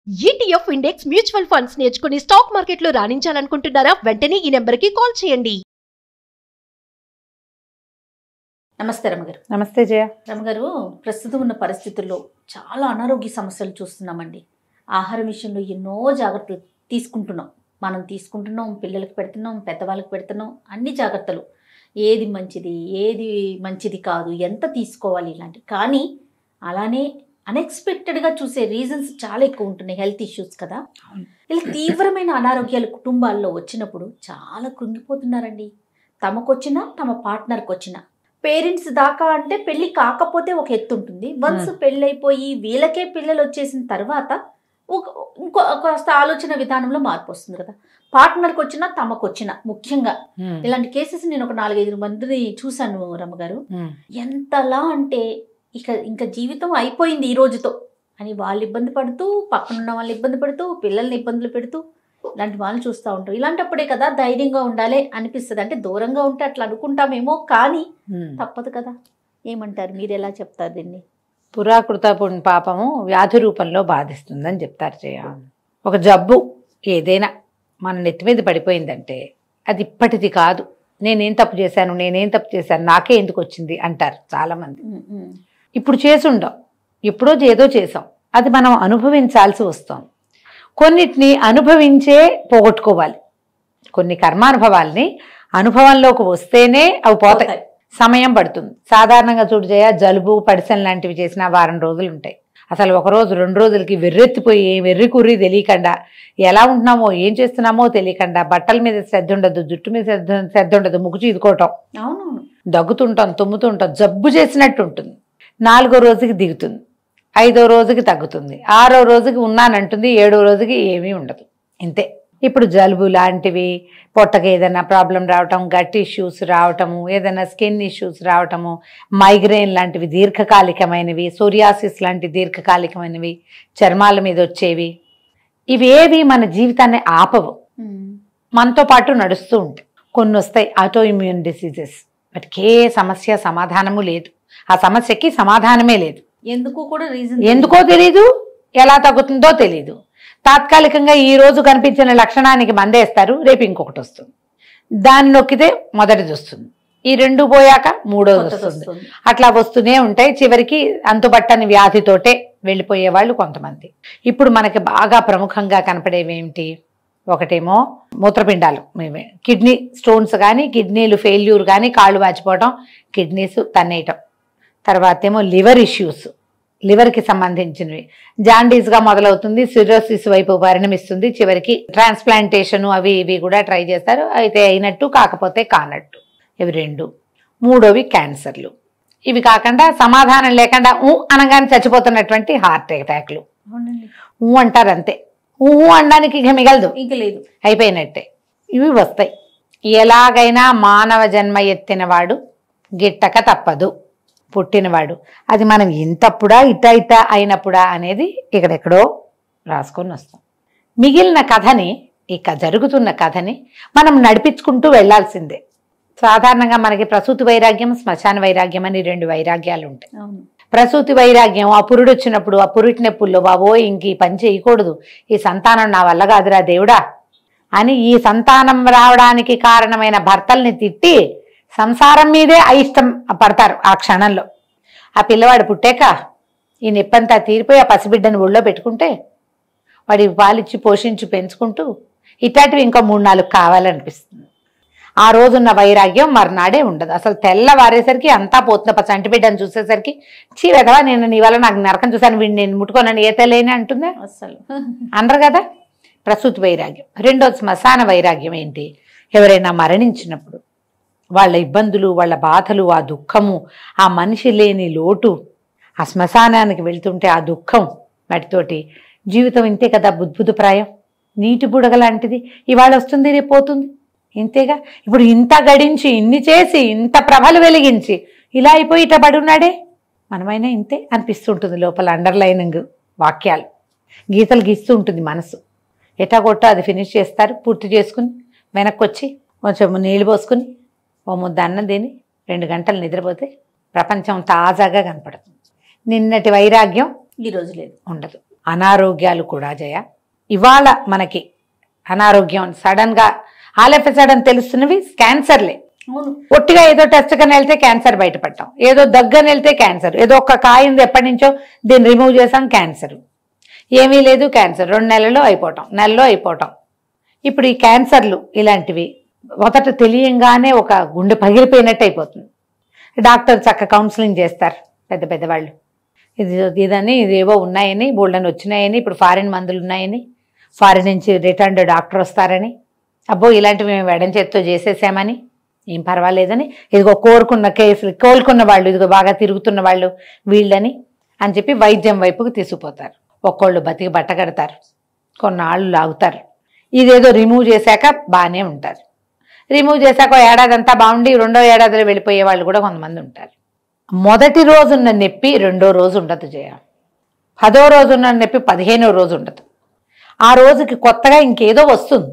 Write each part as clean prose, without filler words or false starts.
ETF index mutual funds నేర్చుకుని stock మార్కెట్లో రాణించాలనుకుంటున్నారా? వెంటనే ఈ నెంబర్కి కాల్ చేయండి. నమస్తే రమగారు. నమస్తే జయ. రమగారు, ప్రస్తుతం ఉన్న పరిస్థితుల్లో చాలా అనారోగ్య సమస్యలు చూస్తున్నామండి. ఆహారం విషయంలో ఎన్నో జాగ్రత్తలు తీసుకుంటున్నాం, పిల్లలకి పెడుతున్నాం, పెద్దవాళ్ళకి పెడుతున్నాం, అన్ని జాగ్రత్తలు. ఏది మంచిది కాదు, ఎంత తీసుకోవాలి ఇలాంటి. కానీ అలానే అన్ఎక్స్పెక్టెడ్గా చూసే రీజన్స్ చాలా ఎక్కువ ఉంటున్నాయి. హెల్త్ ఇష్యూస్ కదా. ఇలా తీవ్రమైన అనారోగ్యాలు కుటుంబాల్లో వచ్చినప్పుడు చాలా కృంగిపోతున్నారండి. తమకొచ్చినా తమ పార్ట్నర్కి వచ్చినా. పేరెంట్స్ దాకా అంటే పెళ్ళి కాకపోతే ఒక ఎత్తు ఉంటుంది. వన్స్ పెళ్ళైపోయి వీళ్ళకే పిల్లలు వచ్చేసిన తర్వాత ఇంకో కాస్త ఆలోచన విధానంలో మార్పు వస్తుంది కదా. పార్ట్నర్కి వచ్చినా తమకొచ్చినా ముఖ్యంగా ఇలాంటి కేసెస్ నేను ఒక 4-5 మందిని చూశాను రమ్మగారు. ఎంతలా అంటే ఇంకా జీవితం అయిపోయింది ఈ రోజుతో అని వాళ్ళు ఇబ్బంది పడుతూ, పక్కనున్న వాళ్ళు ఇబ్బంది పడుతూ, పిల్లల్ని ఇబ్బందులు పెడుతూ ఇలాంటి వాళ్ళని చూస్తూ ఉంటాం. ఇలాంటప్పుడే కదా ధైర్యంగా ఉండాలి అనిపిస్తుంది. అంటే దూరంగా ఉంటే అట్లా అనుకుంటామేమో, కానీ తప్పదు కదా. ఏమంటారు, మీరు ఎలా చెప్తారు దీన్ని? పురాకృత పాపము వ్యాధి రూపంలో బాధిస్తుందని చెప్తారు జయ. ఒక జబ్బు ఏదైనా మన నెత్తి మీద పడిపోయిందంటే అది ఇప్పటిది కాదు. నేనేం తప్పు చేశాను, నాకే ఎందుకు వచ్చింది అంటారు చాలామంది. ఇప్పుడు చేసుండం, ఎప్పుడో ఏదో చేసాం, అది మనం అనుభవించాల్సి వస్తాం. కొన్నిటిని అనుభవించే పోగొట్టుకోవాలి. కొన్ని కర్మానుభవాల్ని అనుభవంలోకి వస్తేనే అవి పోతాయి. సమయం పడుతుంది. సాధారణంగా చూడు జయ, జలుబు పడిసెన్ లాంటివి చేసిన వారం రోజులు ఉంటాయి. అసలు 1 రోజు 2 రోజులకి వెర్రెత్తిపోయి వెర్రి కుర్రి తెలియకుండా ఎలా ఉంటున్నామో ఏం చేస్తున్నామో తెలియకుండా బట్టల మీద శ్రద్ధ ఉండదు, జుట్టు మీద శ్రద్ధ ఉండదు, ముక్కు చీదుకోవటం, దగ్గుతుంటాం, తుమ్ముతుంటాం, జబ్బు చేసినట్టు ఉంటుంది. 4వ రోజుకి దిగుతుంది, 5వ రోజుకి తగ్గుతుంది, 6వ రోజుకి ఉన్నానంటుంది, 7వ రోజుకి ఏమీ ఉండదు. ఇంతే. ఇప్పుడు జలుబు లాంటివి, పొట్టకి ఏదైనా ప్రాబ్లం రావటం, గట్ ఇష్యూస్ రావటము, ఏదైనా స్కిన్ ఇష్యూస్ రావటము, మైగ్రేన్ లాంటివి దీర్ఘకాలికమైనవి, సోరియాసిస్ లాంటి దీర్ఘకాలికమైనవి, చర్మాల మీద వచ్చేవి, ఇవేవి మన జీవితాన్ని ఆపవు, మనతో పాటు నడుస్తూ ఉంటాయి. కొన్ని వస్తాయి ఆటో ఇమ్యూన్ డిసీజెస్, వాటికి ఏ సమస్య సమాధానము లేదు, ఆ సమస్యకి సమాధానమే లేదు. ఎందుకో తెలీదు, ఎలా తగ్గుతుందో తెలీదు. తాత్కాలికంగా ఈ రోజు కనిపించిన లక్షణానికి మందేస్తారు, రేపు ఇంకొకటి వస్తుంది, దాన్ని నొక్కితే మొదటిది వస్తుంది, ఈ 2 పోయాక 3వది వస్తుంది, అట్లా వస్తూనే ఉంటాయి. చివరికి అంతుబట్టని వ్యాధితోటే వెళ్ళిపోయే వాళ్ళు కొంతమంది. ఇప్పుడు మనకి బాగా ప్రముఖంగా కనపడేవి ఏమిటి? ఒకటేమో మూత్రపిండాలు, కిడ్నీ స్టోన్స్ కానీ, కిడ్నీలు ఫెయిల్యూర్ కానీ, కాళ్ళు వాచిపోవటం, కిడ్నీస్ తన్నేయటం. తర్వాత ఏమో లివర్ ఇష్యూస్, లివర్కి సంబంధించినవి. జాండీస్గా మొదలవుతుంది, సిరోసిస్ వైపు పరిణమిస్తుంది, చివరికి ట్రాన్స్ప్లాంటేషన్ అవి ఇవి కూడా ట్రై చేస్తారు. అయితే అయినట్టు కాకపోతే కానట్టు. ఇవి 2. 3వవి క్యాన్సర్లు. ఇవి కాకుండా సమాధానం లేకుండా అనగానే చచ్చిపోతున్నటువంటి హార్ట్ అటాక్లు. అంటారు అంతే, అనడానికి ఇక మిగలదు, ఇంక లేదు, అయిపోయినట్టే. ఇవి వస్తాయి. ఎలాగైనా మానవ జన్మ ఎత్తినవాడు గిట్టక తప్పదు, పుట్టినవాడు. అది మనం ఇంతప్పుడా ఇట అయినప్పుడా అనేది ఇక్కడెక్కడో రాసుకొని వస్తాం. మిగిలిన కథని, ఇక జరుగుతున్న కథని మనం నడిపించుకుంటూ వెళ్లాల్సిందే. సాధారణంగా మనకి ప్రసూతి వైరాగ్యం, శ్మశాన వైరాగ్యం అని 2 వైరాగ్యాలు ఉంటాయి. ప్రసూతి వైరాగ్యం, ఆ పురుడు వచ్చినప్పుడు ఆ పురుటి నొప్పుల్లో బాబో ఇంక ఈ పని చేయకూడదు, ఈ సంతానం నా వల్ల కాదురా దేవుడా అని ఈ సంతానం రావడానికి కారణమైన భర్తల్ని తిట్టి సంసారం మీదే అయిష్టం పడతారు. ఆ క్షణంలో ఆ పిల్లవాడు పుట్టాక ఈ నొప్పంతా తీరిపోయి ఆ పసిబిడ్డను ఒళ్ళో పెట్టుకుంటే వాడి పాలిచ్చి పోషించి పెంచుకుంటూ ఇట్లాంటివి ఇంకా 3-4 కావాలనిపిస్తుంది. ఆ రోజున్న వైరాగ్యం మర్నాడే ఉండదు. అసలు తెల్లవారేసరికి అంతా పోతున్న చంటి బిడ్డను చూసేసరికి చీవెదవా, నేను నీ వల్ల నాకు నరకం చూశాను, వీడిని నేను ముట్టుకోనని ఏ తెల్లని అంటుందా? అసలు అనరు కదా. ప్రసూతి వైరాగ్యం. 2వది శ్మశాన వైరాగ్యం. ఏంటి? ఎవరైనా మరణించినప్పుడు వాళ్ళ ఇబ్బందులు, వాళ్ళ బాధలు, ఆ దుఃఖము, ఆ మనిషి లేని లోటు, ఆ శ్మశానానికి వెళ్తుంటే ఆ దుఃఖం, వాటితోటి జీవితం ఇంతే కదా, బుద్భుతప్రాయం, నీటి బుడగ లాంటిది, ఇవాళ వస్తుంది రేపు పోతుంది, ఇంతేగా. ఇప్పుడు ఇంత గడించి, ఇన్ని చేసి, ఇంత ప్రభలు వెలిగించి ఇలా అయిపోయి ఇట పడున్నాడే, మనమైనా ఇంతే అనిపిస్తుంటుంది. లోపల అండర్లైనింగ్ వాక్యాలు, గీతలు గీస్తూ ఉంటుంది మనసు. ఎటాగొట్టో అది ఫినిష్ చేస్తారు, పూర్తి చేసుకుని వెనక్కి వచ్చి కొంచెం నీళ్ళు పోసుకుని ఓ ముద్ద అన్నం తిని 2 గంటలు నిద్రపోతే ప్రపంచం తాజాగా కనపడుతుంది. నిన్నటి వైరాగ్యం ఈరోజు లేదు, ఉండదు. అనారోగ్యాలు కూడా జయ. ఇవాళ మనకి అనారోగ్యం సడన్గా సడన్ తెలుస్తున్నవి క్యాన్సర్లే. అవును. ఒట్టిగా ఏదో టెస్ట్ కని వెళ్తే క్యాన్సర్ బయటపడటం, ఏదో దగ్గని వెళ్తే క్యాన్సర్, ఏదో ఒక్క కాయ ఉంది ఎప్పటి నుంచో దీన్ని రిమూవ్ చేసాం క్యాన్సర్, ఏమీ లేదు క్యాన్సర్ 2 నెలల్లో అయిపోవటం, నెలలో అయిపోవటం. ఇప్పుడు ఈ క్యాన్సర్లు ఇలాంటివి మొదట తెలియంగానే ఒక గుండె పగిలిపోయినట్టు అయిపోతుంది. డాక్టర్ చక్క కౌన్సిలింగ్ చేస్తారు పెద్దవాళ్ళు, ఇదేవో ఉన్నాయని, బోల్డని వచ్చినాయని, ఇప్పుడు ఫారిన్ మందులు ఉన్నాయని, ఫారిన్ నుంచి రిటర్న్డ్ డాక్టర్ వస్తారని, అబ్బో ఇలాంటివి మేము వెడం చేత్తో చేసేసామని, ఏం పర్వాలేదని, ఇదిగో కోరుకున్న కేసులు కోలుకున్న వాళ్ళు, ఇదిగో బాగా తిరుగుతున్న వాళ్ళు వీళ్ళని అని చెప్పి వైద్యం వైపుకి తీసుకుపోతారు. ఒక్కోళ్ళు బతికి బట్టగడతారు, కొన్నాళ్ళు లాగుతారు. ఇదేదో రిమూవ్ చేశాక బాగానే ఉంటారు. రిమూవ్ చేశాక ఏడాది అంతా బాగుండి 2వ ఏడాదిలో వెళ్ళిపోయే వాళ్ళు కూడా కొంతమంది ఉంటారు. మొదటి రోజున్న నొప్పి 2వ రోజు ఉండదు జయ. 10వ రోజున్న నొప్పి 15వ రోజు ఉండదు. ఆ రోజుకి కొత్తగా ఇంకేదో వస్తుంది.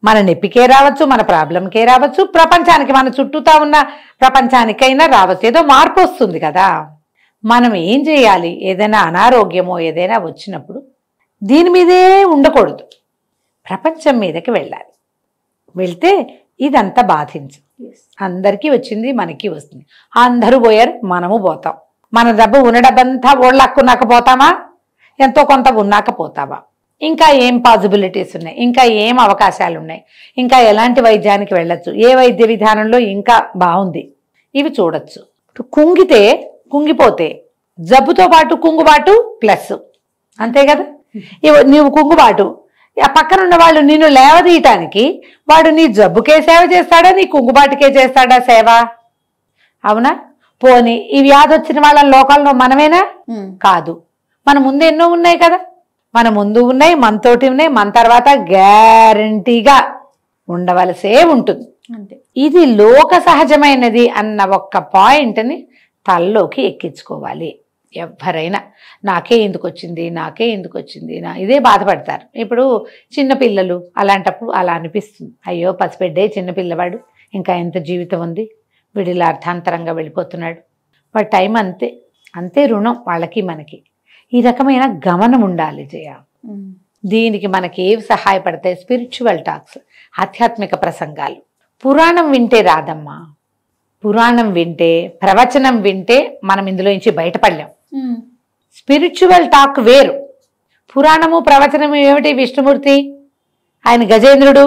మన నొప్పికే రావచ్చు, మన ప్రాబ్లంకే రావచ్చు, ప్రపంచానికి మన చుట్టూతా ఉన్న ప్రపంచానికైనా రావచ్చు. ఏదో మార్పు వస్తుంది కదా. మనం ఏం చేయాలి? ఏదైనా అనారోగ్యమో ఏదైనా వచ్చినప్పుడు దీని మీదే ఉండకూడదు, ప్రపంచం మీదకి వెళ్ళాలి. వెళ్తే ఇదంతా బాధించు. అందరికీ వచ్చింది, మనకి వస్తుంది. అందరూ పోయారు, మనము పోతాం. మన డబ్బు ఉన్న డబ్బంతా ఓళ్ళక్కున్నాక పోతామా? ఎంతో కొంత ఉన్నాక పోతావా? ఇంకా ఏం పాసిబిలిటీస్ ఉన్నాయి, ఇంకా ఏం అవకాశాలు ఉన్నాయి, ఇంకా ఎలాంటి వైద్యానికి వెళ్ళొచ్చు, ఏ వైద్య విధానంలో ఇంకా బాగుంది, ఇవి చూడొచ్చు. కుంగిపోతే జబ్బుతో పాటు కుంగుబాటు ప్లస్, అంతే కదా. నీవు కుంగుబాటు, ఆ పక్కన ఉన్న వాళ్ళు నిన్ను లేవదీయటానికి వాడు నీ జబ్బుకే సేవ చేస్తాడా, నీ కుంగుబాటుకే చేస్తాడా సేవ? అవునా? పోనీ ఈ వ్యాధి వచ్చిన వాళ్ళ లోకంలో మనమేనా? కాదు. మన ముందు ఎన్నో ఉన్నాయి కదా, మన ముందు ఉన్నాయి, మనతోటి ఉన్నాయి, మన తర్వాత గ్యారంటీగా ఉండవలసే ఉంటుంది. ఇది లోక సహజమైనది అన్న ఒక్క పాయింట్ని తలలోకి ఎక్కించుకోవాలి. ఎవరైనా నాకే ఎందుకు వచ్చింది ఇదే బాధపడతారు. ఇప్పుడు చిన్నపిల్లలు అలాంటప్పుడు అలా అనిపిస్తుంది, అయ్యో పసిపెడ్డే చిన్నపిల్లవాడు, ఇంకా ఎంత జీవితం ఉంది, వీడిలా అర్థాంతరంగా వెళ్ళిపోతున్నాడు, వాడి టైం అంతే రుణం వాళ్ళకి మనకి. ఈ రకమైన గమనం ఉండాలి జయ. దీనికి మనకి ఏవి సహాయపడతాయి? స్పిరిచువల్ టాక్స్, ఆధ్యాత్మిక ప్రసంగాలు. పురాణం వింటే రాదమ్మా. పురాణం వింటే, ప్రవచనం వింటే మనం ఇందులో నుంచి బయటపడలేం. స్పిరిచువల్ టాక్ వేరు. పురాణము ప్రవచనము ఏమిటి? విష్ణుమూర్తి, ఆయన గజేంద్రుడు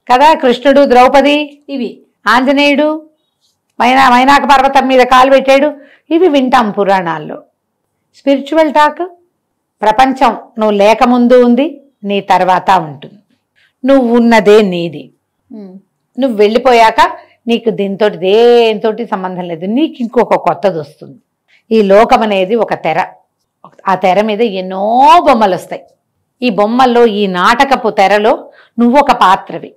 కదా, కృష్ణుడు, ద్రౌపది, ఇవి ఆంజనేయుడు మైనాక పర్వతం మీద కాలు పెట్టాడు, ఇవి వింటాం పురాణాల్లో. స్పిరిచువల్ టాక్ ప్రపంచం నువ్వు లేకముందు ఉంది, నీ తర్వాత ఉంటుంది. నువ్వు ఉన్నదే నీది, నువ్వు వెళ్ళిపోయాక నీకు దేనితోటి సంబంధం లేదు. నీకు ఇంకొక కొత్తది వస్తుంది. ఈ లోకం అనేది ఒక తెర, ఆ తెర మీద ఎన్నో బొమ్మలు వస్తాయి. ఈ బొమ్మల్లో, ఈ నాటకపు తెరలో నువ్వు ఒక పాత్రవి.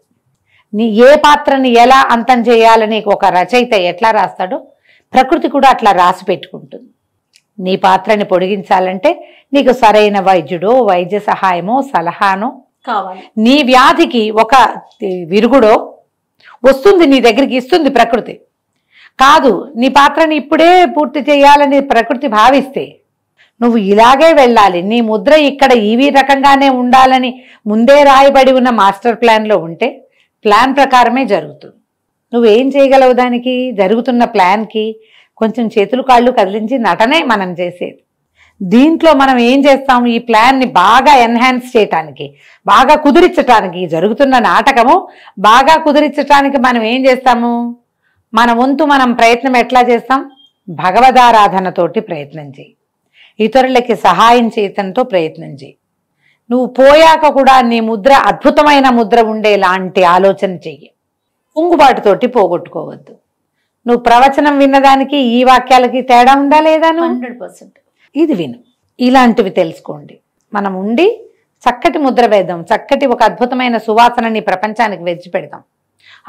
ఏ పాత్రని ఎలా అంతం చేయాలని ఒక రచయిత ఎట్లా రాస్తాడో ప్రకృతి కూడా అట్లా రాసి పెట్టుకుంటుంది. నీ పాత్రని పొడిగించాలంటే నీకు సరైన వైద్యుడో, వైద్య సహాయమో, సలహానో కావాలి. నీ వ్యాధికి ఒక విరుగుడో వస్తుంది, నీ దగ్గరికి ఇస్తుంది ప్రకృతి. కాదు, నీ పాత్రని ఇప్పుడే పూర్తి చేయాలని ప్రకృతి భావిస్తే నువ్వు ఇలాగే వెళ్ళాలి, నీ ముద్ర ఇక్కడ ఈ రకంగానే ఉండాలని ముందే రాయబడి ఉన్న మాస్టర్ ప్లాన్లో ఉంటే ప్లాన్ ప్రకారమే జరుగుతుంది. నువ్వేం చేయగలవు? దానికి జరుగుతున్న ప్లాన్కి కొంచెం చేతులు కాళ్ళు కదిలించి నటనే మనం చేసేది. దీంట్లో మనం ఏం చేస్తాము? ఈ ప్లాన్ని బాగా ఎన్హాన్స్ చేయటానికి, బాగా కుదిరించటానికి, జరుగుతున్న నాటకము బాగా కుదిరించటానికి మనం ఏం చేస్తాము? మన వంతు మనం ప్రయత్నం ఎట్లా చేస్తాం? భగవదారాధనతోటి ప్రయత్నం చేయి, ఇతరులకి సహాయం చేయటంతో ప్రయత్నం చేయి. నువ్వు పోయాక కూడా నీ ముద్ర అద్భుతమైన ముద్ర ఉండేలాంటి ఆలోచన చెయ్యి. కుంగుబాటుతోటి పోగొట్టుకోవద్దు. నువ్వు ప్రవచనం విన్నదానికి ఈ వాక్యాలకి తేడా ఉందా లేదా? 100%. ఇది విను, ఇలాంటివి తెలుసుకోండి. మనం ఉండి చక్కటి ముద్ర వేద్దాం, చక్కటి ఒక అద్భుతమైన సువాసనని ప్రపంచానికి వెచ్చి పెడదాం.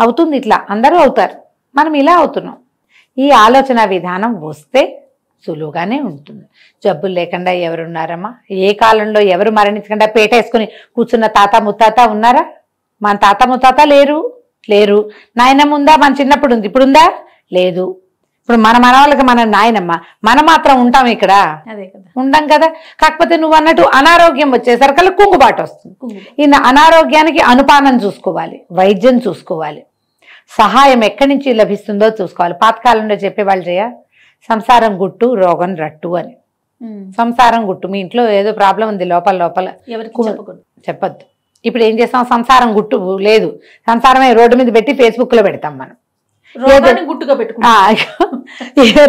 అవుతుంది, ఇట్లా అందరూ అవుతారు, మనం ఇలా అవుతున్నాం. ఈ ఆలోచన విధానం వస్తే సులువుగానే ఉంటుంది. జబ్బులు లేకుండా ఎవరున్నారమ్మా? ఏ కాలంలో ఎవరు మరణించకుండా పేటేసుకుని కూర్చున్న తాత ముత్తాత ఉన్నారా? మన తాత ముత్తాత లేరు. నాయనమ్మ ఉందా? మన చిన్నప్పుడు ఉంది, ఇప్పుడు ఉందా? లేదు. ఇప్పుడు మన మనవాళ్ళకి మన నాయనమ్మ, మనం మాత్రం ఉంటాం ఇక్కడ? అదే కదా. ఉండం కదా. కాకపోతే నువ్వు అన్నట్టు అనారోగ్యం వచ్చేసరికల్లా కుంగుబాటు వస్తుంది. ఈ అనారోగ్యానికి అనుపానం చూసుకోవాలి, వైద్యం చూసుకోవాలి, సహాయం ఎక్కడి నుంచి లభిస్తుందో చూసుకోవాలి. పాతకాలంలో చెప్పేవాళ్ళు చేయ సంసారం గుట్టు రోగం రట్టు అని. సంసారం గుట్టు, మీ ఇంట్లో ఏదో ప్రాబ్లం ఉంది లోపల లోపల చెప్పొద్దు. ఇప్పుడు ఏం చేస్తాం, సంసారం గుట్టు లేదు, సంసారమే రోడ్డు మీద పెట్టి ఫేస్బుక్ లో పెడతాం మనం. గుట్టుగా పెట్టుకుంటాం.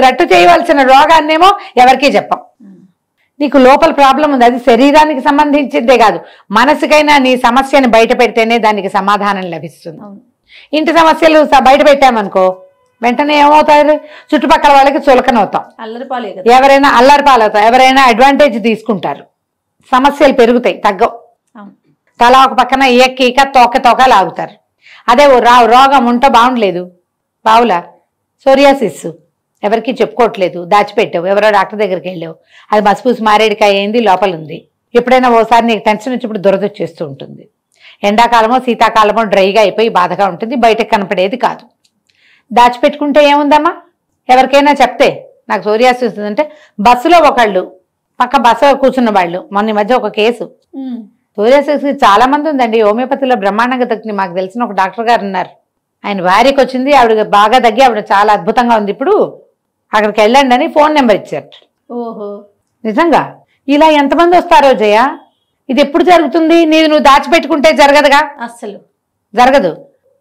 రట్టు చేయవలసిన రోగాన్నేమో ఎవరికీ చెప్పం. నీకు లోపల ప్రాబ్లం ఉంది, అది శరీరానికి సంబంధించిందే కాదు, మనసుకైనా నీ సమస్యను బయట పెడితేనే దానికి సమాధానం లభిస్తుంది. ఇంటి సమస్యలు బయట పెట్టామనుకో వెంటనే ఏమవుతారు, చుట్టుపక్కల వాళ్ళకి చులకనవుతాం, ఎవరైనా అల్లరిపాలవుతాం, ఎవరైనా అడ్వాంటేజ్ తీసుకుంటారు, సమస్యలు పెరుగుతాయి తగ్గవు. తల ఒక పక్కన ఏకీక తోక లాగుతారు. అదే రోగం ఉంటే బాగుండలేదు, బావులా సోరియాసిస్ ఎవరికి చెప్పుకోవట్లేదు, దాచిపెట్టావు, ఎవరో డాక్టర్ దగ్గరికి వెళ్ళావు, అది మసిపూసి మారేడికాయ అయింది, లోపల ఉంది. ఎప్పుడైనా ఓసారి నీకు టెన్షన్ వచ్చినప్పుడు దురద వచ్చేస్తూ ఉంటుంది. ఎండాకాలమో శీతాకాలమో డ్రైగా అయిపోయి బాధగా ఉంటుంది, బయటకు కనపడేది కాదు. దాచిపెట్టుకుంటే ఏముందమ్మా, ఎవరికైనా చెప్తే నాకు సోరియాసిస్ అంటే బస్సులో ఒకళ్ళు పక్క బస్సులో కూర్చున్న వాళ్ళు, మొన్న మధ్య ఒక కేసు సోరియాసిస్ చాలా మంది ఉందండి. హోమియోపతిలో బ్రహ్మాండంగా తగ్గింది. మాకు తెలిసిన ఒక డాక్టర్ గారు ఉన్నారు, ఆయన భార్యకి వచ్చింది, ఆవిడ బాగా తగ్గి ఆవిడ చాలా అద్భుతంగా ఉంది, ఇప్పుడు అక్కడికి వెళ్ళండి అని ఫోన్ నెంబర్ ఇచ్చారు. ఓహో, నిజంగా ఇలా ఎంతమంది వస్తారో జయ. ఇది ఎప్పుడు జరుగుతుంది, నువ్వు దాచిపెట్టుకుంటే జరగదుగా, అస్సలు జరగదు.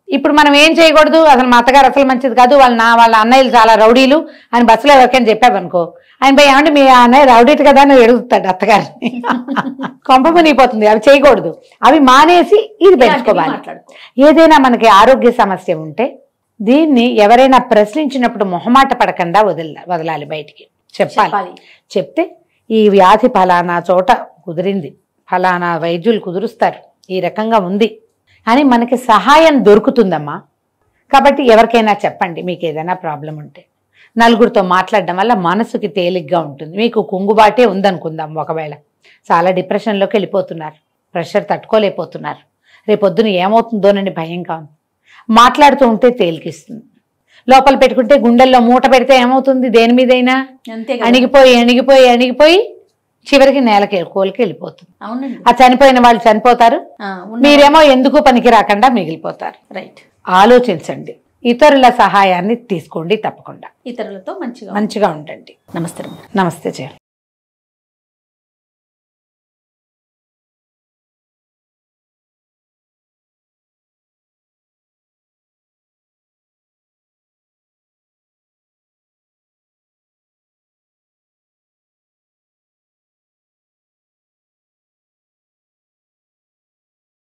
ఇప్పుడు మనం ఏం చేయకూడదు, అసలు మా అత్తగారు అసలు మంచిది కాదు, వాళ్ళ అన్నయ్యలు చాలా రౌడీలు అని బస్సులో ఎవరికైనా చెప్పావనుకో, ఆయన పోయి ఏమంటే మీ అన్నయ్య రౌడీటి కదా అని ఎడుగుతాడు అత్తగారిని. కొంప మునిగిపోతుంది. అవి చేయకూడదు, అవి మానేసి ఇది పెంచుకోవాలి. ఏదైనా మనకి ఆరోగ్య సమస్య ఉంటే దీన్ని ఎవరైనా ప్రశ్నించినప్పుడు మొహమాట పడకుండా వదలాలి, బయటికి చెప్పాలి. చెప్తే ఈ వ్యాధి ఫలానా చోట కుదిరింది, ఫలానా వైద్యులు కుదురుస్తారు, ఈ రకంగా ఉంది అని మనకి సహాయం దొరుకుతుందమ్మా. కాబట్టి ఎవరికైనా చెప్పండి, మీకు ఏదైనా ప్రాబ్లం ఉంటే. నలుగురితో మాట్లాడడం వల్ల మనసుకి తేలిగ్గా ఉంటుంది. మీకు కుంగుబాటే ఉందనుకుందాం, ఒకవేళ చాలా డిప్రెషన్లోకి వెళ్ళిపోతున్నారు, ప్రెషర్ తట్టుకోలేకపోతున్నారు, రేపొద్దున ఏమవుతుందోనని భయంగా ఉంది, మాట్లాడుతూ ఉంటే తేలికిస్తుంది. లోపల పెట్టుకుంటే గుండెల్లో మూట పెడితే ఏమవుతుంది, దేని మీదైనా అణిగిపోయి చివరికి నేలకి కోలికి వెళ్ళిపోతుంది. ఆ చనిపోయిన వాళ్ళు చనిపోతారు, మీరేమో ఎందుకు పనికి రాకుండా మిగిలిపోతారు. రైట్, ఆలోచించండి, ఇతరుల సహాయాన్ని తీసుకోండి, తప్పకుండా ఇతరులతో మంచిగా మంచిగా ఉండండి. నమస్తే. నమస్తే జయ.